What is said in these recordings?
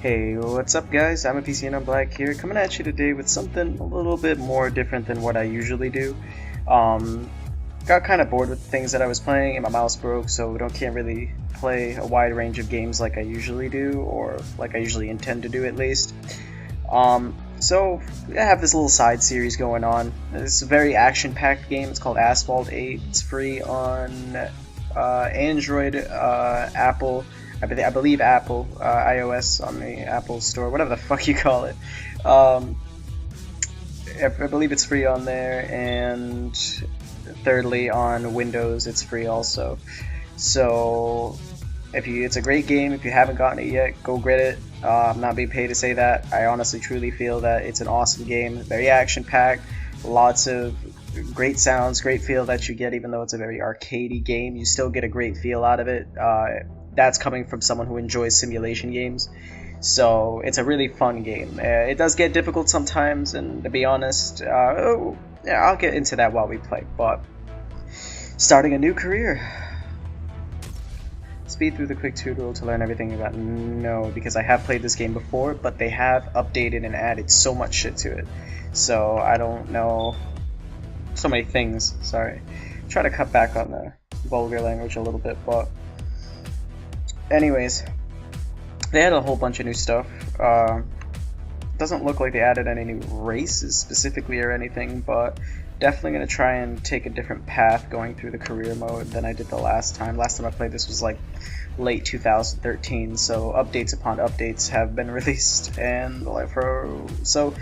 Hey, what's up guys? I'm imapcndimblack here, coming at you today with something a little bit more different than what I usually do. Got kind of bored with the things that I was playing and my mouse broke, so can't really play a wide range of games like I usually do, or like I usually intend to do at least. So I have this little side series going on. It's a very action-packed game. It's called Asphalt 8. It's free on Android, Apple, I believe Apple, iOS on the Apple Store, whatever the fuck you call it. I believe it's free on there, and thirdly on Windows it's free also. So it's a great game. If you haven't gotten it yet, go get it. I'm not being paid to say that. I honestly truly feel that it's an awesome game, very action-packed, lots of great sounds, great feel that you get. Even though it's a very arcadey game, you still get a great feel out of it. That's coming from someone who enjoys simulation games. So it's a really fun game. It does get difficult sometimes, and to be honest, I'll get into that while we play. But starting a new career. Speed through the quick tutorial to learn everything about. No, because I have played this game before, but they have updated and added so much shit to it. So I don't know so many things. Sorry. Try to cut back on the vulgar language a little bit, but anyways, they had a whole bunch of new stuff. Doesn't look like they added any new races specifically or anything, but definitely going to try and take a different path going through the career mode than I did the last time. Last time I played this was like late 2013, so updates upon updates have been released. And so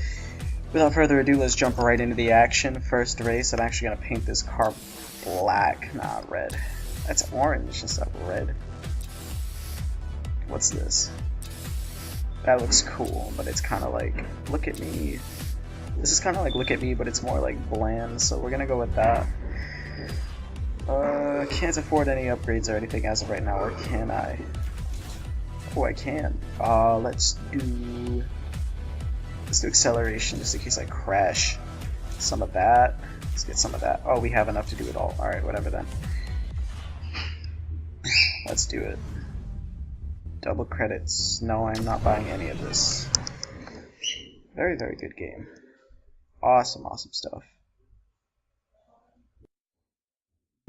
without further ado, let's jump right into the action. First race, I'm actually going to paint this car black, not red. That's orange instead of red. What's this? That looks cool, but it's kind of like, look at me. This is kind of like look at me, but it's more like bland, so we're gonna go with that. Can't afford any upgrades or anything as of right now, or can I? Oh, I can. Let's do acceleration just in case I crash. Some of that. Let's get some of that. Oh, we have enough to do it all. Alright, whatever then. Let's do it. Double credits. No, I'm not buying any of this. Very, very good game. Awesome, awesome stuff.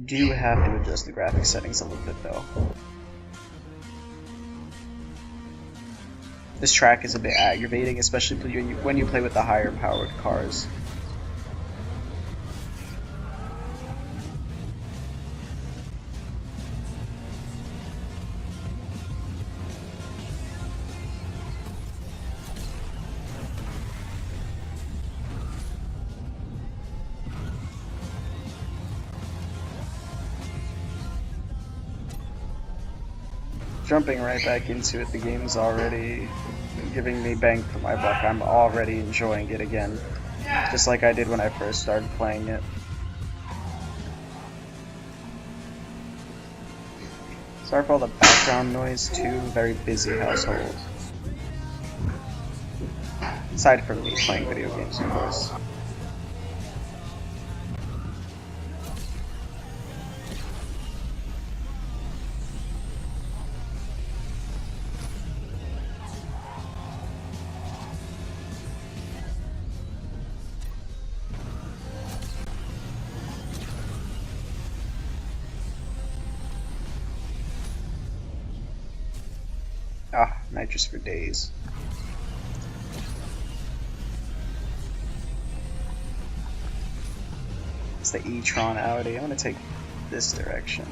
Do have to adjust the graphics settings a little bit though. This track is a bit aggravating, especially when you play with the higher powered cars. Jumping right back into it, the game's already giving me bang for my buck. I'm already enjoying it again, just like I did when I first started playing it. Sorry for all the background noise too, very busy household. Aside from me playing video games, of course. Ah, nitrous for days. It's the e-tron Audi. I'm gonna take this direction.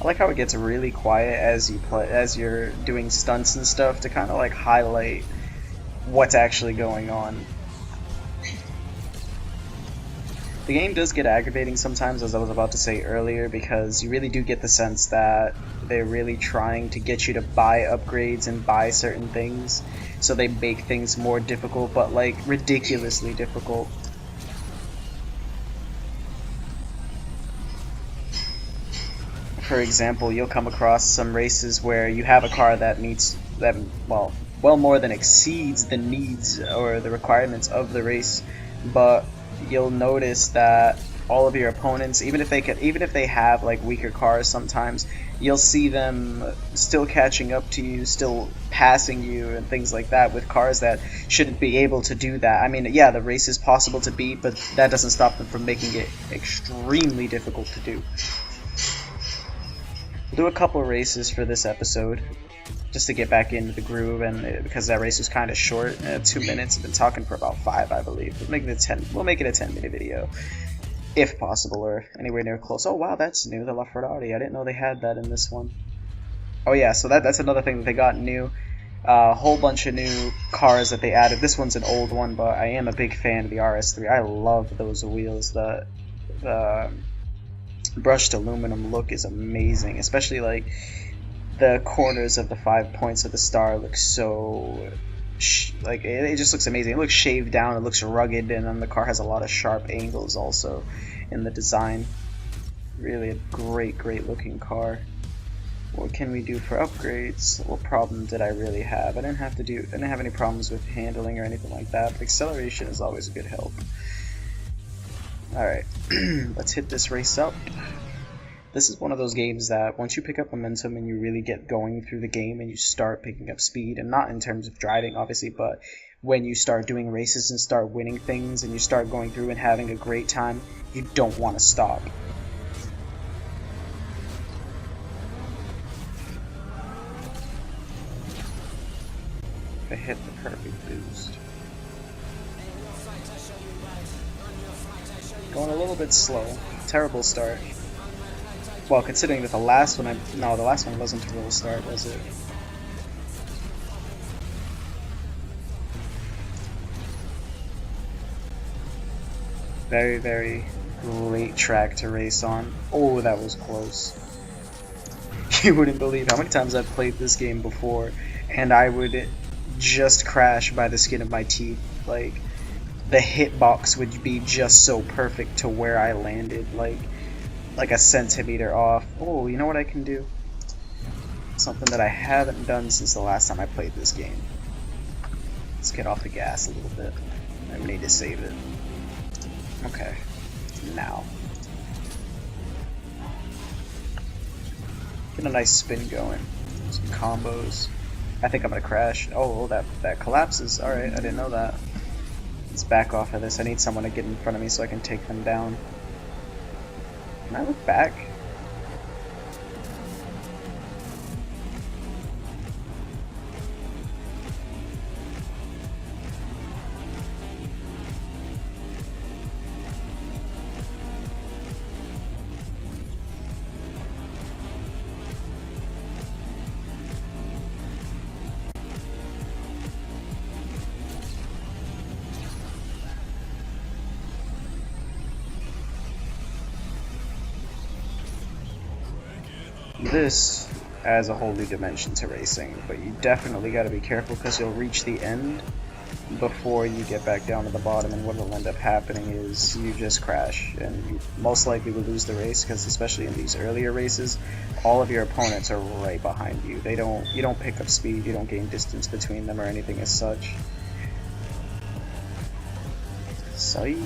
I like how it gets really quiet as you're doing stunts and stuff to kind of like highlight what's actually going on. The game does get aggravating sometimes, as I was about to say earlier, because you really do get the sense that they're really trying to get you to buy upgrades and buy certain things, so they make things more difficult, but like ridiculously difficult. For example, you'll come across some races where you have a car that meets that, well, well more than exceeds the needs or the requirements of the race. But you'll notice that all of your opponents, even if they have like weaker cars, sometimes you'll see them still catching up to you, still passing you and things like that with cars that shouldn't be able to do that. I mean, yeah, the race is possible to beat, but that doesn't stop them from making it extremely difficult to do. We'll do a couple races for this episode just to get back into the groove, and because that race was kind of short, 2 minutes. I've been talking for about 5, I believe. We'll make it a 10-minute video, if possible, or anywhere near close. Oh wow, that's new, the LaFerrari. I didn't know they had that in this one. Oh yeah, so that's another thing that they got new. A whole bunch of new cars that they added. This one's an old one, but I am a big fan of the RS3. I love those wheels. The brushed aluminum look is amazing, especially like the corners of the 5 points of the star look so like it just looks amazing. It looks shaved down, it looks rugged, and then the car has a lot of sharp angles also in the design. Really a great looking car. What can we do for upgrades? What problem did I really have? I didn't have any problems with handling or anything like that, but acceleration is always a good help. Alright, let's hit this race up. This is one of those games that once you pick up momentum and you really get going through the game and you start picking up speed, and not in terms of driving obviously, but when you start doing races and start winning things and you start going through and having a great time, you don't want to stop. I hit the perfect boost. Going a little bit slow. Terrible start. Well, considering that the last one wasn't a real start, was it? Very great track to race on. Oh, that was close. You wouldn't believe how many times I've played this game before, and I would just crash by the skin of my teeth. Like, the hitbox would be just so perfect to where I landed, like a centimeter off. Oh, you know what I can do? Something that I haven't done since the last time I played this game. Let's get off the gas a little bit. I need to save it. Okay, now. Get a nice spin going. Some combos. I think I'm gonna crash. Oh, that collapses. Alright, I didn't know that. Let's back off of this. I need someone to get in front of me so I can take them down. Can I look back? This adds a whole new dimension to racing, but you definitely got to be careful because you'll reach the end before you get back down to the bottom, and what will end up happening is you just crash, and you most likely will lose the race because, especially in these earlier races, all of your opponents are right behind you. You don't pick up speed, you don't gain distance between them or anything as such. Psych.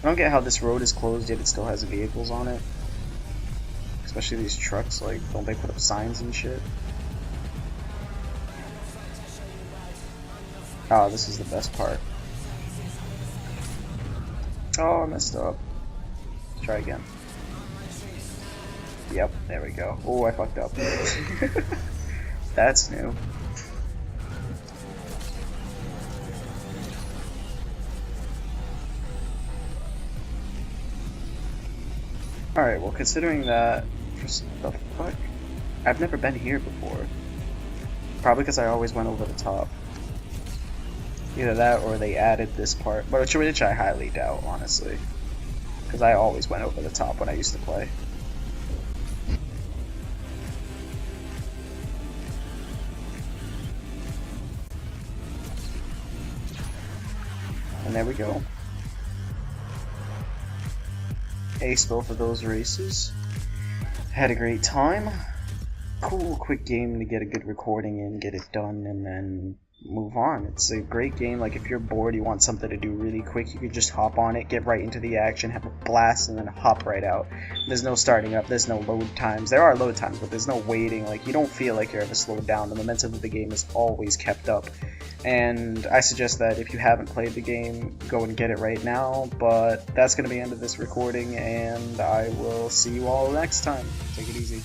I don't get how this road is closed yet it still has vehicles on it. Especially these trucks, like, don't they put up signs and shit? Oh, this is the best part. Oh, I messed up. Let's try again. Yep, there we go. Oh, I fucked up. That's new. Alright, well, considering that, the fuck? I've never been here before. Probably because I always went over the top. Either that or they added this part, which I highly doubt, honestly. Because I always went over the top when I used to play. And there we go. Aced both of those races. Had a great time. cool, quick game to get a good recording in, get it done, and then move on. It's a great game. Like, if you're bored, you want something to do really quick, you could just hop on it, get right into the action, have a blast, and then hop right out. There's no starting up, there's no load times. There are load times, but there's no waiting. Like, you don't feel like you're ever slowed down. The momentum of the game is always kept up. And I suggest that if you haven't played the game, go and get it right now. But that's going to be the end of this recording, and I will see you all next time. Take it easy.